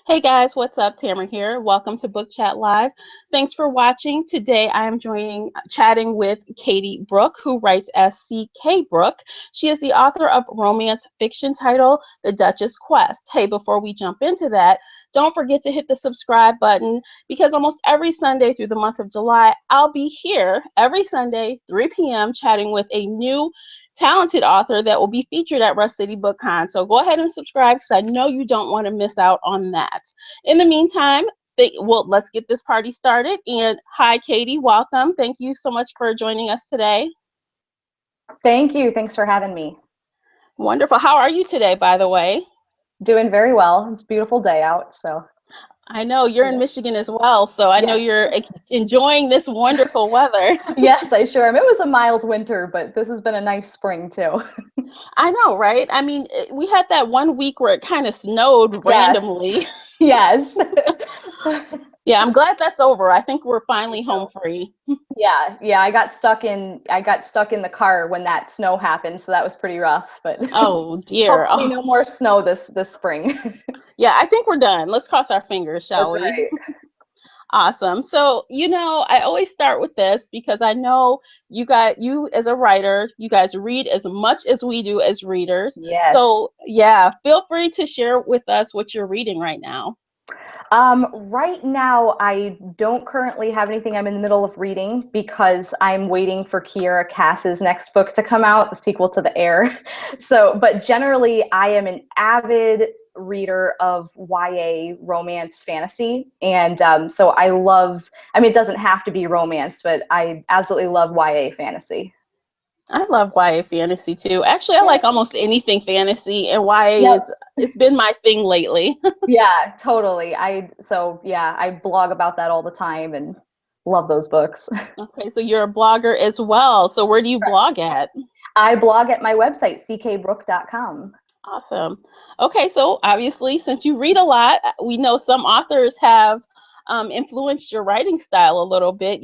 Hey guys, what's up? Tamara here. Welcome to Book Chat Live. Thanks for watching. Today I am chatting with Katie Brooke, who writes as C.K. Brooke. She is the author of romance fiction titled The Duchess Quest. Hey, before we jump into that, don't forget to hit the subscribe button because almost every Sunday through the month of July, I'll be here every Sunday, 3 p.m., chatting with a new talented author that will be featured at Rush City Book Con. So go ahead and subscribe because I know you don't want to miss out on that. In the meantime, let's get this party started. And hi, Katie, welcome. Thank you so much for joining us today. Thank you. Thanks for having me. Wonderful. How are you today, by the way? Doing very well. It's a beautiful day out, so. I know you're in Michigan as well, so I know you're enjoying this wonderful weather. Yes, I sure am. It was a mild winter, but this has been a nice spring too. I know, right? I mean, we had that one week where it kind of snowed randomly. Yes. Yeah, I'm glad that's over. I think we're finally home free. Yeah. I got stuck in the car when that snow happened, so that was pretty rough. But oh dear. hopefully no more snow this spring. Yeah, I think we're done. Let's cross our fingers, shall That's we? right. Awesome. So, I always start with this because I know you as a writer, you guys read as much as we do as readers. Yes. So, yeah, feel free to share with us what you're reading right now. Right now, I don't currently have anything I'm in the middle of reading because I'm waiting for Kiera Cass's next book to come out, the sequel to The Heir. But generally, I am an avid reader of YA romance fantasy. And so it doesn't have to be romance, but I absolutely love YA fantasy. I love YA fantasy too. Actually, I like almost anything fantasy, and YA it's been my thing lately. Yeah, totally. I blog about that all the time and love those books. Okay, so you're a blogger as well. So where do you blog at? I blog at my website, ckbrooke.com. Awesome. Okay, so obviously, since you read a lot, we know some authors have influenced your writing style a little bit.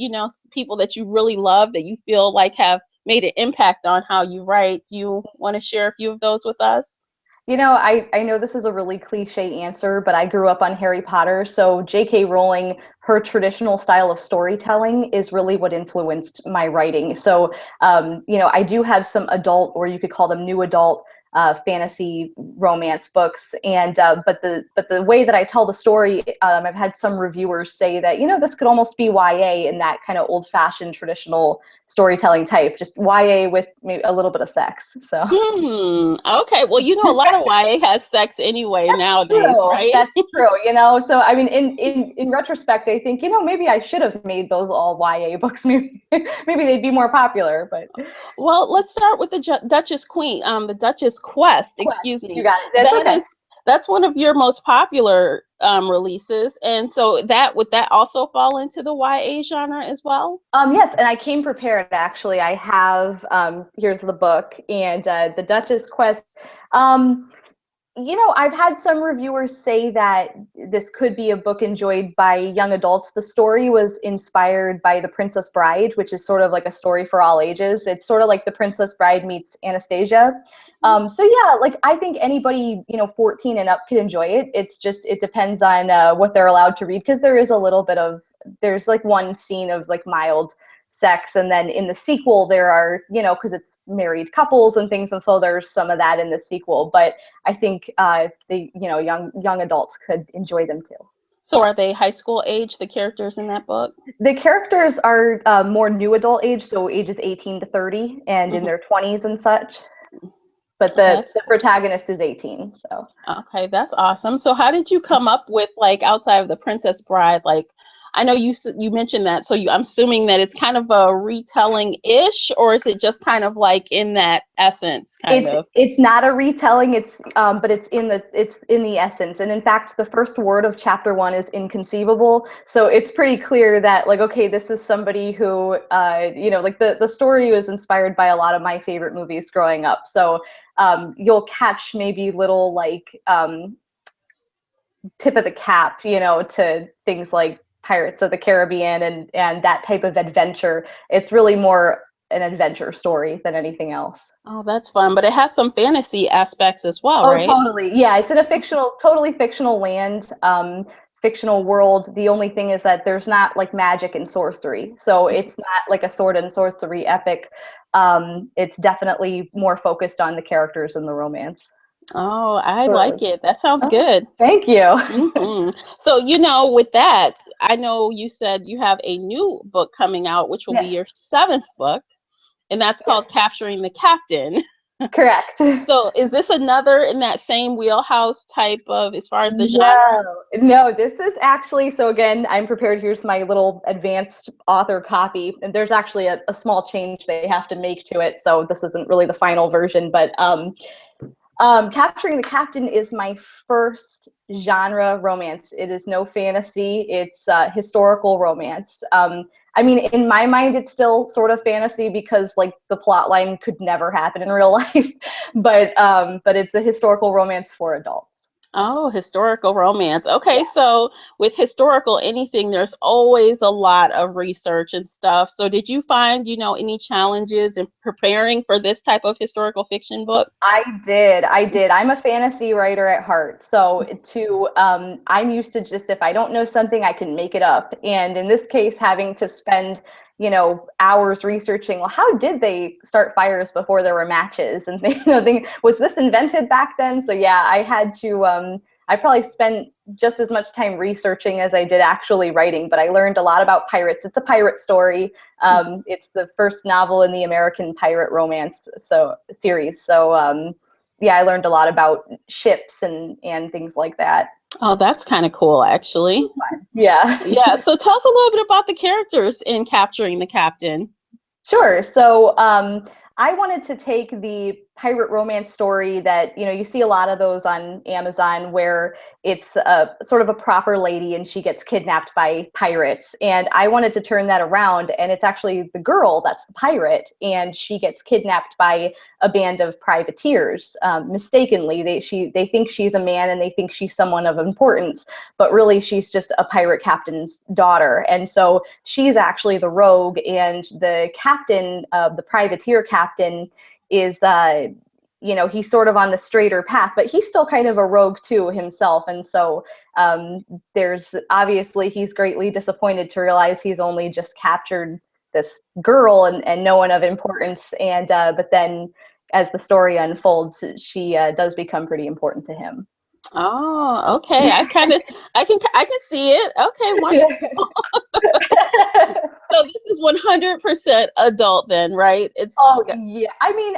People that you really love that you feel like have made an impact on how you write. Do you want to share a few of those with us? I know this is a really cliche answer, but I grew up on Harry Potter. So J.K. Rowling, her traditional style of storytelling is really what influenced my writing. So, I do have some adult, or you could call them new adult, fantasy romance books, and but the way that I tell the story, I've had some reviewers say that this could almost be YA in that kind of old-fashioned traditional storytelling type, just YA with maybe a little bit of sex. So. Okay. Well, a lot of YA has sex anyway That's nowadays, true. right? That's true. So I mean, in retrospect, I think maybe I should have made those all YA books. Maybe they'd be more popular. But Well, let's start with the the Duchess Quest. Excuse Quest, you me. got it. That's okay. That's one of your most popular releases, and so would that also fall into the YA genre as well? Yes, and I came prepared. Actually, I have here's the book and the Duchess Quest. Um, I've had some reviewers say that this could be a book enjoyed by young adults. The story was inspired by The Princess Bride, which is sort of like a story for all ages. It's sort of like The Princess Bride meets Anastasia. So yeah, like I think anybody, 14 and up could enjoy it. It depends on what they're allowed to read, because there's like one scene of like mild sex, and then in the sequel there are, because it's married couples and things, and so there's some of that in the sequel. But I think young adults could enjoy them too. So are they high school age, the characters in that book? The characters are more new adult age, so ages 18 to 30 and in their 20s and such. But the protagonist is 18. So okay, that's awesome. So how did you come up with, like, outside of The Princess Bride, like, I know you mentioned that, so I'm assuming that it's kind of a retelling-ish, or is it just kind of like in that essence, kind of? It's not a retelling. But it's in the essence. And in fact, the first word of chapter 1 is inconceivable. So it's pretty clear that, like, okay, this is somebody who, like the story was inspired by a lot of my favorite movies growing up. So you'll catch maybe little like tip of the cap, to things like Pirates of the Caribbean and that type of adventure. It's really more an adventure story than anything else. Oh, that's fun. But it has some fantasy aspects as well, Oh, right? totally. Yeah, it's in a totally fictional land, fictional world. The only thing is that there's not like magic and sorcery. So it's not like a sword and sorcery epic. It's definitely more focused on the characters and the romance. Oh, I So, like it. That sounds oh, good. thank you. So, with that, I know you said you have a new book coming out, which will be Yes. your seventh book, and that's called Yes. Capturing the Captain. Correct. So, is this another in that same wheelhouse type of, as far as the genre? No, this is actually, so again, I'm prepared. Here's my little advanced author copy. And there's actually a small change they have to make to it. So this isn't really the final version, but Capturing the Captain is my first genre romance. It is no fantasy. It's historical romance. I mean, in my mind, it's still sort of fantasy because like the plot line could never happen in real life, but it's a historical romance for adults. Oh, historical romance. Okay, Yeah. so with historical anything, there's always a lot of research and stuff. So did you find, any challenges in preparing for this type of historical fiction book? I did. I did. I'm a fantasy writer at heart. So I'm used to just if I don't know something, I can make it up. And in this case, having to spend, hours researching, well, how did they start fires before there were matches? And was this invented back then? So yeah, I had to, I probably spent just as much time researching as I did actually writing, but I learned a lot about pirates. It's a pirate story. It's the first novel in the American pirate romance series. So yeah, I learned a lot about ships and things like that. Oh, that's kind of cool, actually. It's fun. Yeah. Yeah, so tell us a little bit about the characters in Capturing the Captain. Sure. So I wanted to take the pirate romance story that, you see a lot of those on Amazon where it's a sort of a proper lady and she gets kidnapped by pirates. And I wanted to turn that around. And it's actually the girl that's the pirate and she gets kidnapped by a band of privateers. Mistakenly, they think she's a man and they think she's someone of importance, but really she's just a pirate captain's daughter. And so she's actually the rogue, and the captain, the privateer captain, is he's sort of on the straighter path, but he's still kind of a rogue too himself. And so there's obviously he's greatly disappointed to realize he's only just captured this girl and no one of importance. And but then as the story unfolds, she does become pretty important to him. Oh, okay. I can see it. Okay, wonderful. So this is 100% adult then, right? It's Oh yeah, I mean,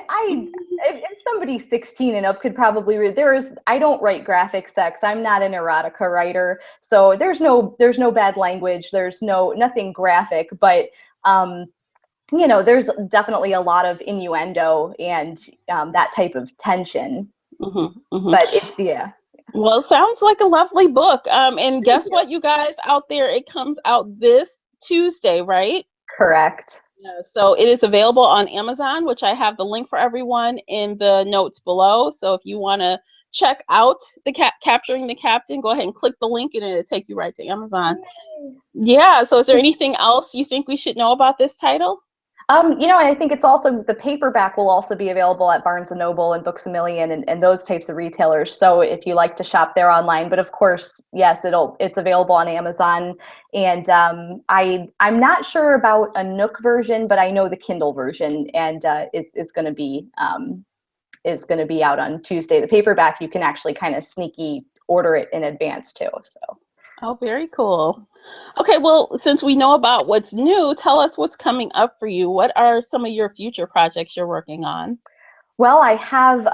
if somebody 16 and up could probably read. I don't write graphic sex. I'm not an erotica writer, so there's no bad language. There's nothing graphic, but there's definitely a lot of innuendo and that type of tension. hmm hmm But it's yeah. Well, sounds like a lovely book. And Thank guess you. what, you guys out there? It comes out this Tuesday, right? Correct. Yeah, so it is available on Amazon, which I have the link for everyone in the notes below. So if you want to check out the Capturing the Captain, go ahead and click the link and it'll take you right to Amazon. Yeah, so is there anything else you think we should know about this title? And I think it's also the paperback will also be available at Barnes and Noble and Books a Million and those types of retailers. So if you like to shop there online, but of course, yes, it's available on Amazon. And I'm not sure about a Nook version, but I know the Kindle version and is going to be out on Tuesday. The paperback you can actually kind of sneaky order it in advance too. So. Oh, very cool. Okay, well, since we know about what's new, tell us what's coming up for you. What are some of your future projects you're working on? Well, I have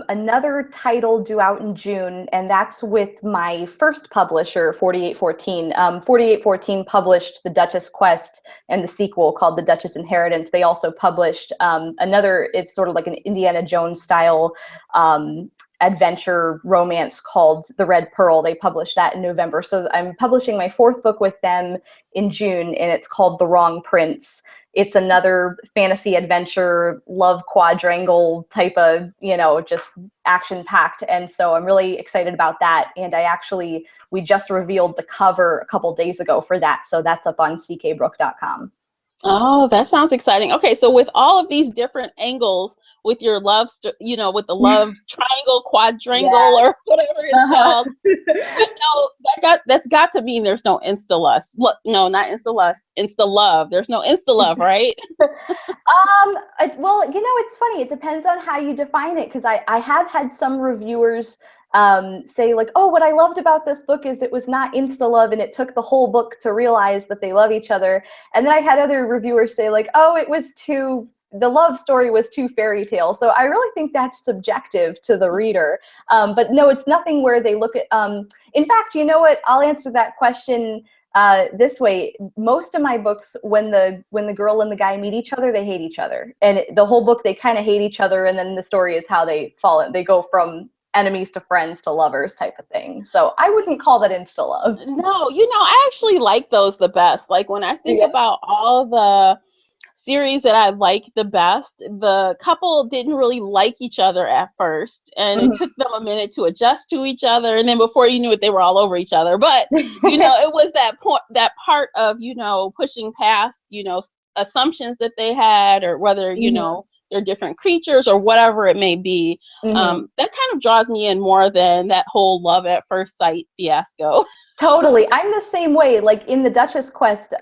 another title due out in June, and that's with my first publisher, 4814. 4814 published The Duchess Quest and the sequel called The Duchess Inheritance. They also published it's sort of like an Indiana Jones style adventure romance called The Red Pearl. They published that in November. So I'm publishing my fourth book with them in June, and it's called The Wrong Prince. It's another fantasy adventure, love quadrangle type of, just action packed. And so I'm really excited about that. And we just revealed the cover a couple days ago for that. So that's up on ckbrooke.com. Oh, that sounds exciting. Okay, so with all of these different angles with your with the love triangle, quadrangle, Yeah. or whatever it's Uh-huh. called, that's got to mean there's no insta lust. No, not insta lust, insta love. There's no insta love, right? Well, it's funny. It depends on how you define it, because I have had some reviewers say like, oh, what I loved about this book is it was not insta love and it took the whole book to realize that they love each other. And then I had other reviewers say like, oh, the love story was too fairy tale. So I really think that's subjective to the reader. But no, it's nothing where they look at, in fact, you know what? I'll answer that question this way. Most of my books, when the girl and the guy meet each other, they hate each other, and the whole book they kind of hate each other, and then the story is how they fall in. They go from enemies to friends to lovers type of thing. So I wouldn't call that insta love. No, I actually like those the best. Like when I think Yeah. about all the series that I like the best, the couple didn't really like each other at first, and it Mhm. took them a minute to adjust to each other, and then before you knew it, they were all over each other. But it was that point, that part of pushing past assumptions that they had, or whether Mhm. they're different creatures or whatever it may be. Mhm. That kind of draws me in more than that whole love at first sight fiasco. Totally. I'm the same way. Like in the Duchess Quest,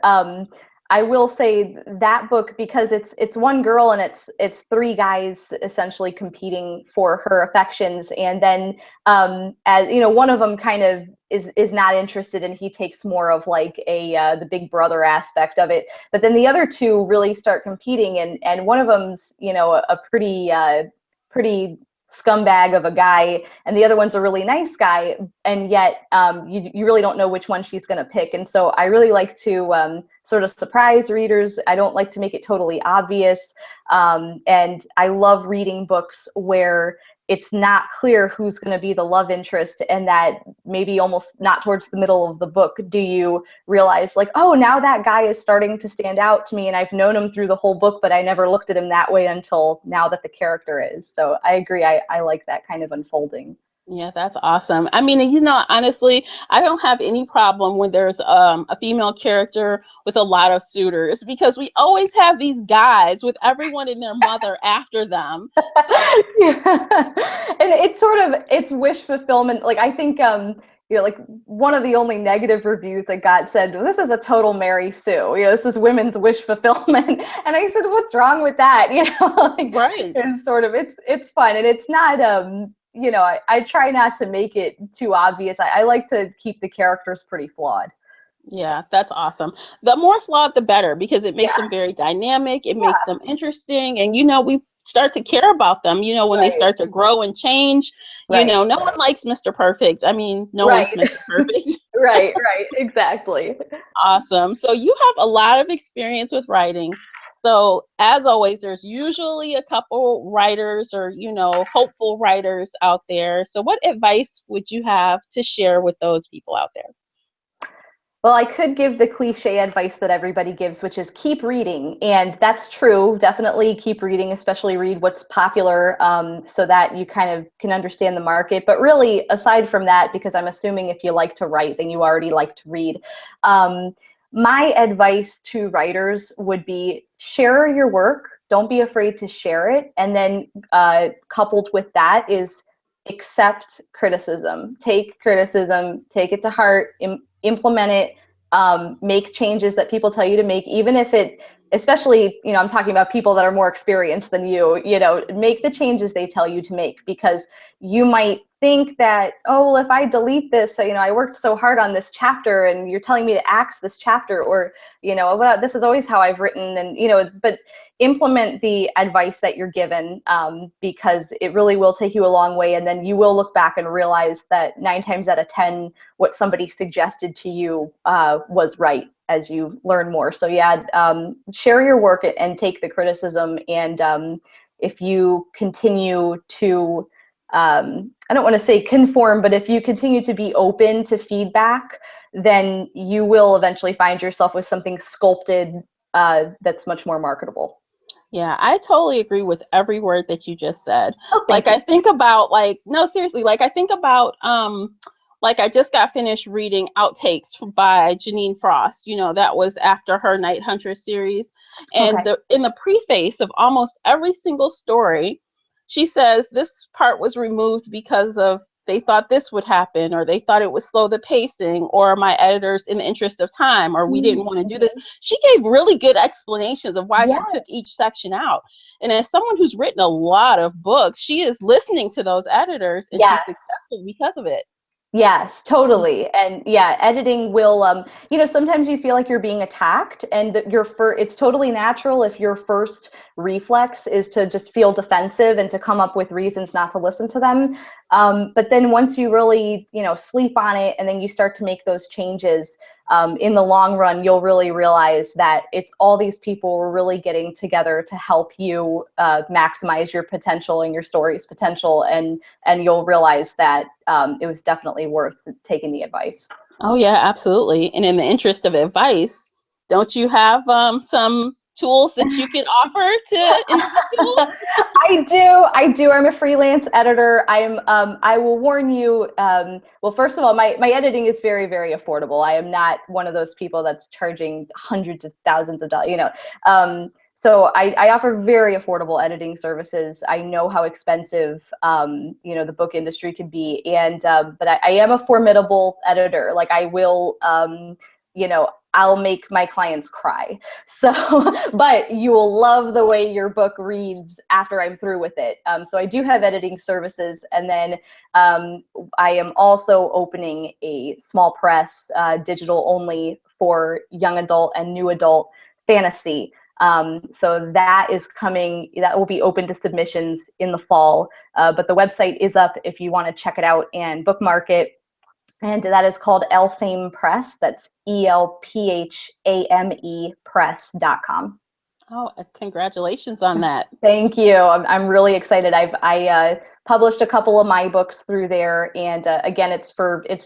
I will say that book, because it's one girl and it's three guys essentially competing for her affections, and then as you know, one of them kind of is not interested, and he takes more of like the big brother aspect of it. But then the other two really start competing, and one of them's a pretty scumbag of a guy, and the other one's a really nice guy, and yet you really don't know which one she's going to pick. And so I really like to sort of surprise readers. I don't like to make it totally obvious, and I love reading books where it's not clear who's going to be the love interest, and that maybe almost not towards the middle of the book do you realize like, oh, now that guy is starting to stand out to me, and I've known him through the whole book, but I never looked at him that way until now that the character is. So I agree. I like that kind of unfolding. Yeah, that's awesome. I mean, honestly, I don't have any problem when there's a female character with a lot of suitors, because we always have these guys with everyone and their mother after them. So, Yeah. And it's wish fulfillment. Like I think like one of the only negative reviews that got said, this is a total Mary Sue. This is women's wish fulfillment. And I said, what's wrong with that? Like right. it's fun, and it's not I try not to make it too obvious. I like to keep the characters pretty flawed. Yeah, that's awesome. The more flawed, the better, because it makes Yeah. them very dynamic. It makes Yeah. them interesting. And, we start to care about them, when they Right. start to grow and change. Right. No one likes Mr. Perfect. I mean, no one's Right. Mr. Perfect. Right. Right. Exactly. Awesome. So you have a lot of experience with writing. So as always, there's usually a couple writers or, hopeful writers out there. So what advice would you have to share with those people out there? Well, I could give the cliche advice that everybody gives, which is keep reading. And that's true. Definitely keep reading, especially read what's popular, so that you kind of can understand the market. But really, aside from that, because I'm assuming if you like to write, then you already like to read. Um, my advice to writers would be share your work. Don't be afraid to share it. And then coupled with that is accept criticism. Take criticism, take it to heart, implement it, make changes that people tell you to make, even if it, especially, I'm talking about people that are more experienced than make the changes they tell you to make, because you might think that, oh, well, if I delete this, so, I worked so hard on this chapter and you're telling me to axe this chapter, or, well, this is always how I've written, and, but implement the advice that you're given, because it really will take you a long way. And then you will look back and realize that 9 times out of 10, what somebody suggested to you was right as you learn more. So yeah, share your work and take the criticism. And if you continue to, I don't want to say conform, but if you continue to be open to feedback, then you will eventually find yourself with something sculpted that's much more marketable. Yeah, I totally agree with every word that you just said. Oh, Like thank you. I think about no, seriously, like I think about Like I just got finished reading Outtakes by Janine Frost. You know, that was after her Night Huntress series. And Okay. in the preface of almost every single story, she says this part was removed because of they thought this would happen, or they thought it would slow the pacing, or my editors in the interest of time, or we didn't want to do this. Mhm. She gave really good explanations of why she Yeah. took each section out. And as someone who's written a lot of books, she is listening to those editors and she's Yes. successful because of it. Yes, totally. And yeah, editing will, sometimes you feel like you're being attacked, and that it's totally natural if your first reflex is to just feel defensive and to come up with reasons not to listen to them. But then once you really, sleep on it, and then you start to make those changes, in the long run, you'll really realize that it's all these people were really getting together to help you maximize your potential and your story's potential, and you'll realize that it was definitely worth taking the advice. Oh yeah, absolutely. And in the interest of advice, don't you have some tools that you can offer to individuals? I do. I'm a freelance editor. I will warn you, well, first of all, my editing is very, very affordable. I am not one of those people that's charging hundreds of thousands of dollars, so I offer very affordable editing services. I know how expensive, the book industry can be, and but I am a formidable editor. Like I will, I'll make my clients cry. So, but you will love the way your book reads after I'm through with it. So I do have editing services, and then I am also opening a small press, digital only, for young adult and new adult fantasy. So that is coming, that will be open to submissions in the fall, but the website is up if you want to check it out and bookmark it. And that is called Elphame Press. That's ELPHAME Press.com. Oh, congratulations on that. Thank you. I'm really excited. I published a couple of my books through there, and again, it's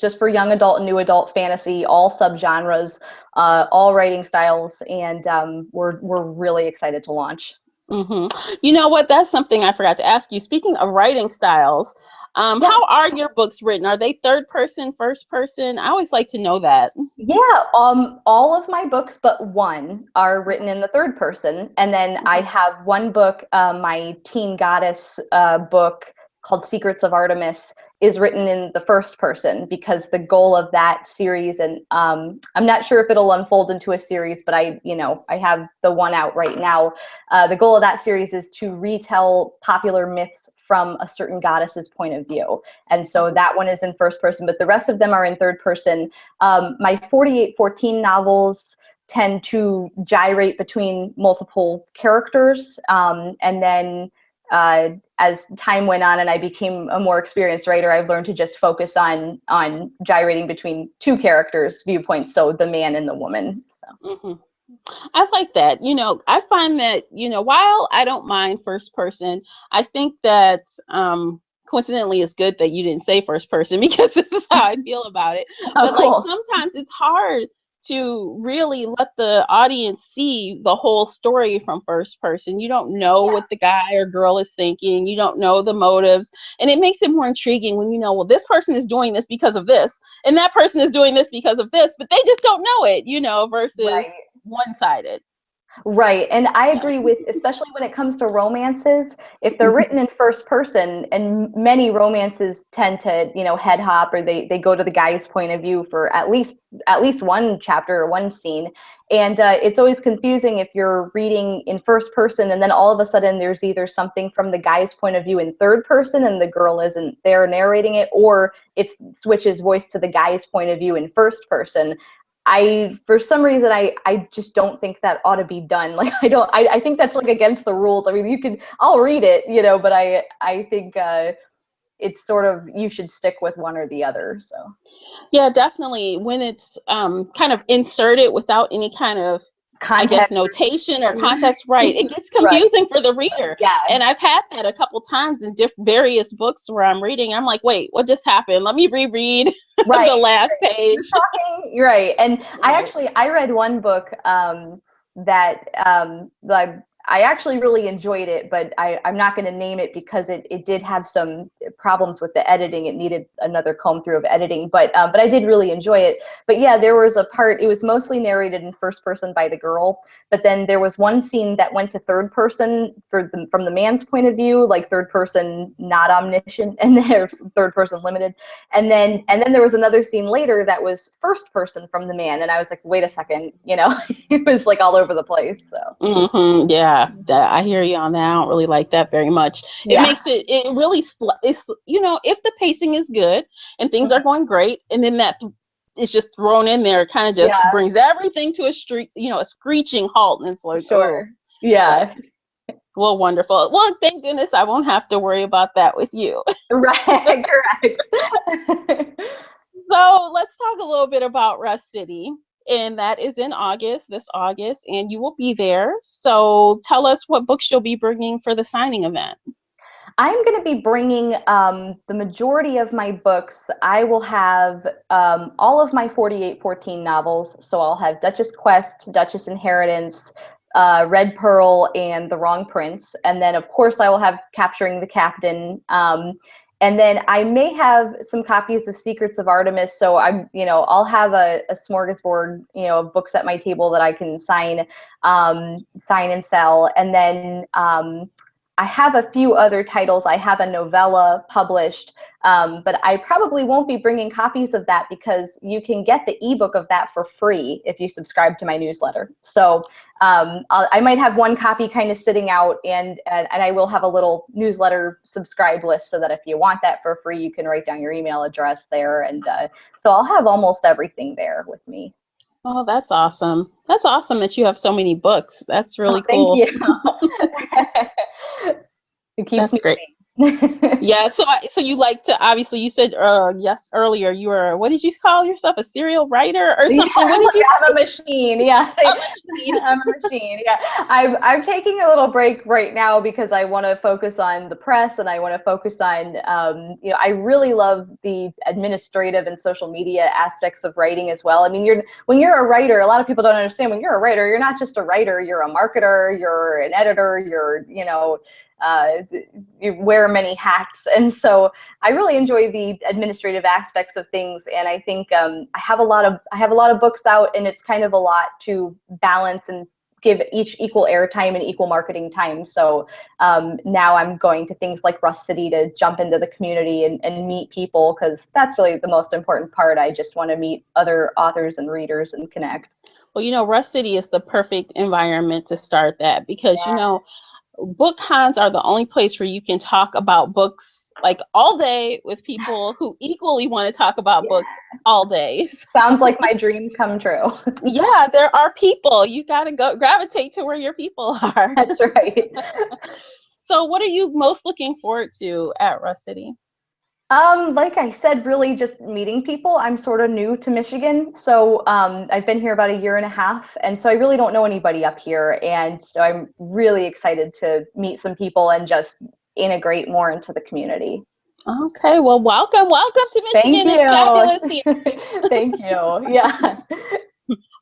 just for young adult and new adult fantasy, all subgenres, all writing styles, and we're really excited to launch. Hmm. You know what? That's something I forgot to ask you. Speaking of writing styles, Yeah. how are your books written? Are they third person, first person? I always like to know that. Yeah, all of my books but one are written in the third person, and then I have one book, my teen goddess book called Secrets of Artemis, is written in the first person, because the goal of that series, and I'm not sure if it'll unfold into a series, but I have the one out right now. The goal of that series is to retell popular myths from a certain goddess's point of view, and so that one is in first person, but the rest of them are in third person. My 4814 novels tend to gyrate between multiple characters, and then as time went on and I became a more experienced writer, I've learned to just focus on gyrating between two characters' viewpoints, so the man and the woman. So. Hmm. I like that. I find that, while I don't mind first person, I think that coincidentally it's good that you didn't say first person because this is how I feel about it. Oh, But like cool. sometimes it's hard to really let the audience see the whole story from first person. You don't know Yeah. what the guy or girl is thinking. You don't know the motives. And it makes it more intriguing when well, this person is doing this because of this, and that person is doing this because of this, but they just don't know it, versus Right. one-sided. Right. And I Yeah. agree with, especially when it comes to romances, if they're written in first person, and many romances tend to, head hop, or they go to the guy's point of view for at least one chapter or one scene. And it's always confusing if you're reading in first person and then all of a sudden there's either something from the guy's point of view in third person and the girl isn't there narrating it, or it switches voice to the guy's point of view in first person. For some reason, I just don't think that ought to be done. Like, I think that's like against the rules. I mean, I'll read it, but I think it's sort of, you should stick with one or the other. So. Yeah, definitely. When it's kind of inserted without any kind of, I guess, Context. notation or context, right, it gets Right. confusing for the reader. And Yes. I've had that a couple times in various books where I'm reading. I'm like, wait, what just happened? Let me reread Right. the last You're page. talking. You're right. And Right. I read one book that like I actually really enjoyed it, but I'm not going to name it because it did have some problems with the editing. It needed another comb through of editing, but I did really enjoy it. But yeah, there was a part, it was mostly narrated in first person by the girl, but then there was one scene that went to third person from the man's point of view, like third person not omniscient, and then third person limited. And then there was another scene later that was first person from the man, and I was like, wait a second, it was like all over the place. So Yeah, I hear you on that. I don't really like that very much. It yeah. makes it really, it's, if the pacing is good and things are going great, and then it's just thrown in there, it kind of just Yeah, brings everything to a screeching halt, and it's like, oh, sure. Yeah. okay. Well, wonderful. Well, thank goodness I won't have to worry about that with you. Right, correct. So let's talk a little bit about Rust City. And that is in this August, and you will be there. So tell us what books you'll be bringing for the signing event. I'm going to be bringing the majority of my books. I will have all of my 4814 novels. So I'll have Duchess Quest, Duchess Inheritance, Red Pearl, and The Wrong Prince. And then, of course, I will have Capturing the Captain. And then I may have some copies of Secrets of Artemis. So I'll have a smorgasbord, of books at my table that I can sign and sell. And then I have a few other titles. I have a novella published, but I probably won't be bringing copies of that because you can get the ebook of that for free if you subscribe to my newsletter. So I might have one copy kind of sitting out, and I will have a little newsletter subscribe list so that if you want that for free, you can write down your email address there. And so I'll have almost everything there with me. Oh, that's awesome. That's awesome that you have so many books. That's really Thank cool. you. It keeps That's me great. busy. Yeah, so you like to, obviously you said yes earlier, you were, what did you call yourself, a serial writer or Yeah, something? What did you I'm a say? machine. Yeah, A machine. I'm a machine. Yeah, I'm taking a little break right now because I want to focus on the press and I want to focus on, I really love the administrative and social media aspects of writing as well. I mean, when you're a writer, a lot of people don't understand when you're a writer, you're not just a writer, you're a marketer, you're an editor, you wear many hats. And so I really enjoy the administrative aspects of things. And I think I have a lot of books out, and it's kind of a lot to balance and give each equal airtime and equal marketing time. So now I'm going to things like Rust City to jump into the community and meet people, because that's really the most important part. I just want to meet other authors and readers and connect. Well, Rust City is the perfect environment to start that because, Yeah. book cons are the only place where you can talk about books like all day with people who equally want to talk about Yeah. books all day. Sounds like my dream come true. Yeah, there are people. You got to go gravitate to where your people are. That's right. So what are you most looking forward to at Rust City? Like I said, really just meeting people. I'm sort of new to Michigan, so I've been here about a year and a half, and so I really don't know anybody up here, and so I'm really excited to meet some people and just integrate more into the community. Okay, well, welcome to Thank Michigan. It's fabulous you. here. Thank you. Yeah.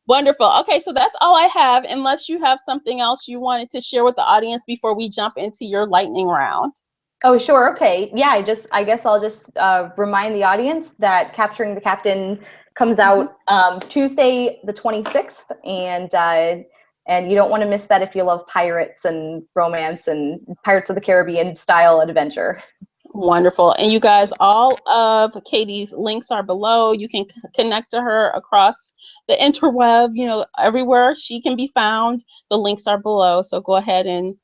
Wonderful. Okay, so that's all I have, unless you have something else you wanted to share with the audience before we jump into your lightning round. Oh, sure. Okay. Yeah, I guess I'll just remind the audience that Capturing the Captain comes Mhm. out Tuesday the 26th, and you don't want to miss that if you love pirates and romance and Pirates of the Caribbean style adventure. Wonderful. And you guys, all of Katie's links are below. You can connect to her across the interweb, everywhere she can be found. The links are below. So go ahead and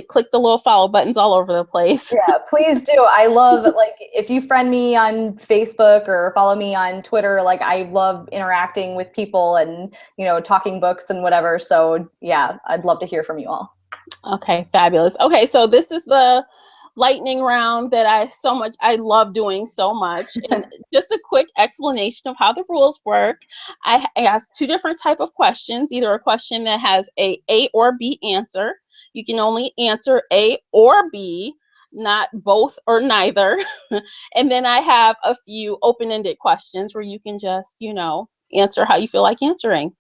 click the little follow buttons all over the place. Yeah, please do. I love, like, if you friend me on Facebook or follow me on Twitter, like, I love interacting with people and, talking books and whatever. So yeah, I'd love to hear from you all. Okay, fabulous. Okay, so this is the lightning round that I love doing so much. And just a quick explanation of how the rules work. I ask two different type of questions, either a question that has a or B answer. You can only answer A or B, not both or neither. And then I have a few open-ended questions where you can just, answer how you feel like answering.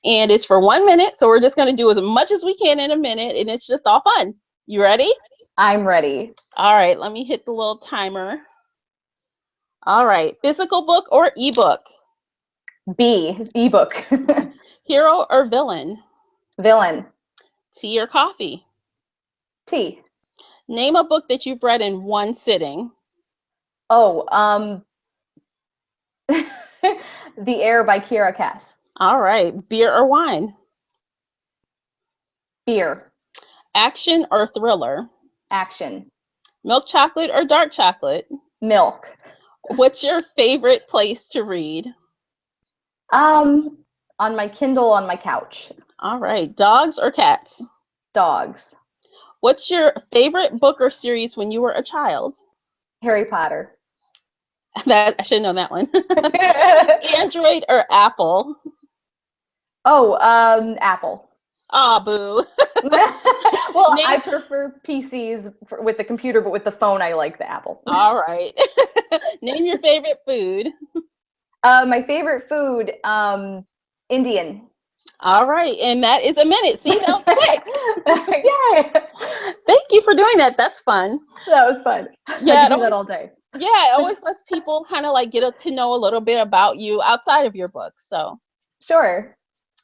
And it's for 1 minute, so we're just going to do as much as we can in a minute, and it's just all fun. You ready? I'm ready. All right, let me hit the little timer. All right, physical book or ebook? B, ebook. Hero or villain? Villain. Tea or coffee? Tea. Name a book that you've read in one sitting. Oh, The Air by Kira Cass. All right, beer or wine? Beer. Action or thriller? Action. Milk chocolate or dark chocolate? Milk. What's your favorite place to read? On my Kindle on my couch. All right, dogs or cats? Dogs. What's your favorite book or series when you were a child? Harry Potter. That I should know that one. Android or Apple? Oh, Apple. Ah, boo. Well, Name, I prefer PCs with the computer, but with the phone, I like the Apple. all right. Name your favorite food. My favorite food, Indian. All right, and that is a minute. See, that was quick. Yay! Thank you for doing that. That's fun. That was fun. Yeah, I could do that all day. Yeah, it always lets people kind of like get to know a little bit about you outside of your books. So Sure.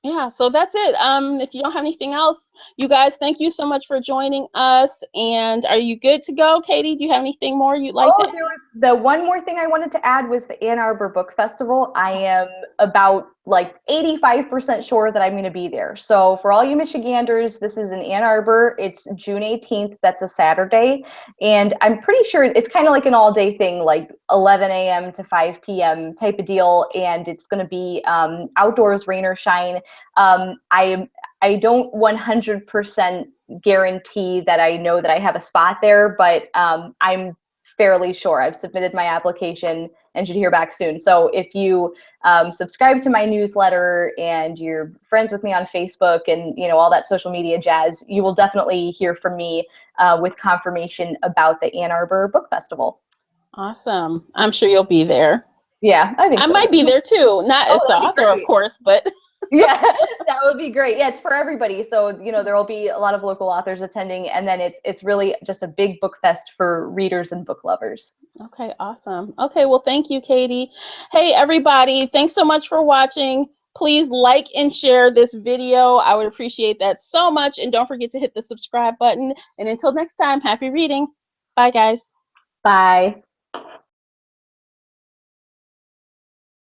yeah, so that's it. If you don't have anything else, you guys, thank you so much for joining us. And are you good to go, Katie? Do you have anything more you'd like to add? There was the one more thing I wanted to add was the Ann Arbor Book Festival. I am about like 85% sure that I'm going to be there. So for all you Michiganders, this is in Ann Arbor. It's June 18th. That's a Saturday. And I'm pretty sure it's kind of like an all-day thing, like 11 a.m. to 5 p.m. type of deal. And it's going to be outdoors, rain or shine. I don't 100% guarantee that I know that I have a spot there, but I'm fairly sure. I've submitted my application and should hear back soon. So if you subscribe to my newsletter and you're friends with me on Facebook and all that social media jazz, you will definitely hear from me with confirmation about the Ann Arbor Book Festival. Awesome. I'm sure you'll be there. Yeah, I think I so. might be there too. Not as the author, of course, but yeah, that would be great. Yeah, it's for everybody. So, there will be a lot of local authors attending, and then it's really just a big book fest for readers and book lovers. Okay, awesome. Okay, well, thank you, Katie. Hey, everybody, thanks so much for watching. Please like and share this video. I would appreciate that so much. And don't forget to hit the subscribe button. And until next time, happy reading. Bye, guys. Bye.